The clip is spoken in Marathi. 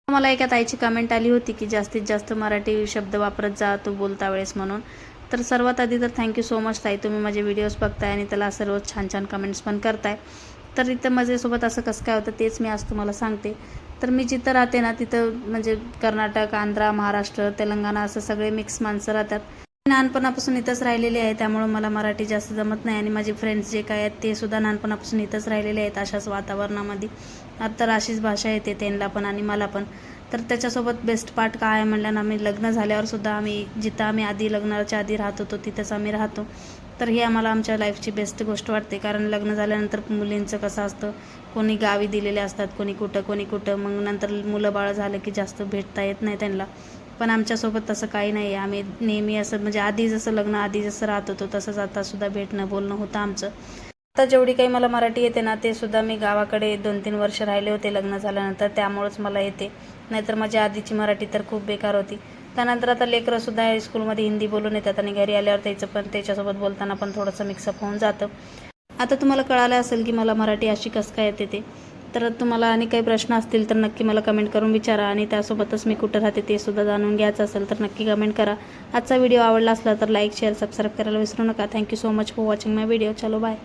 मला एका ताईची कमेंट आली होती की जास्तीत जास्त मराठी शब्द वापरत जा तू बोलता वेळेस म्हणून. तर सर्वात आधी तर थँक्यू सो मच ताई, तुम्ही माझे व्हिडिओज बघताय आणि त्याला सर्व छान छान कमेंट्स पण करताय. तर इथं माझ्यासोबत असं कसं काय होतं तेच मी आज तुम्हाला सांगते. तर मी जिथं राहते ना तिथं म्हणजे कर्नाटक, आंध्रा, महाराष्ट्र, तेलंगणा असं सगळे मिक्स माणसं राहतात. लहानपणापासून इथंच राहिलेले आहे, त्यामुळं मला मराठी जास्त जमत नाही आणि माझे फ्रेंड्स जे काय आहेत ते सुद्धा लहानपणापासून इथंच राहिलेले आहेत अशाच वातावरणामध्ये. तर अशीच भाषा येते त्यांना पण आणि मला पण. तर त्याच्यासोबत बेस्ट पार्ट काय आहे म्हणलं ना, आम्ही लग्न झाल्यावर सुद्धा आम्ही जिथं आम्ही आधी लग्नाच्या आधी राहत होतो तिथंच आम्ही राहतो. तर ही आम्हाला आमच्या लाईफची बेस्ट गोष्ट वाटते, कारण लग्न झाल्यानंतर मुलींचं कसं असतं, कोणी गावी दिलेले असतात, कोणी कुठं, मग नंतर मुलं बाळ झालं की जास्त भेटता येत नाही त्यांना. पण आमच्यासोबत तसं काही नाही आहे. आम्ही नेहमी असं म्हणजे आधी जसं लग्न आधी जसं राहत होतो तसंच आतासुद्धा भेटणं बोलणं होतं आमचं. आता जेवढी काही मला मराठी येते ना ते सुद्धा मी गावाकडे 2-3 वर्ष राहिले होते लग्न झाल्यानंतर, त्यामुळेच मला येते. नाहीतर माझ्या आधीची मराठी तर खूप बेकार होती. त्यानंतर आता लेकरंसुद्धा हायस्कूलमध्ये हिंदी बोलून येतात आणि घरी आल्यावर त्याच्यासोबत बोलताना पण थोडंसं मिक्सअप होऊन जातं. आता तुम्हाला कळालं असेल की मला मराठी अशी कसं काय येते ते. तर तुम्हाला आणि काही प्रश्न असतील तर नक्की मला कमेंट करून विचारा आणि त्यासोबतच मी कुठं राहते ते सुद्धा जाणून घ्यायचं असेल तर नक्की कमेंट करा. आजचा व्हिडिओ आवडला असला तर लाईक, शेअर, सबस्क्राईब करायला विसरू नका. Thank you so much for watching my video. चलो बाय.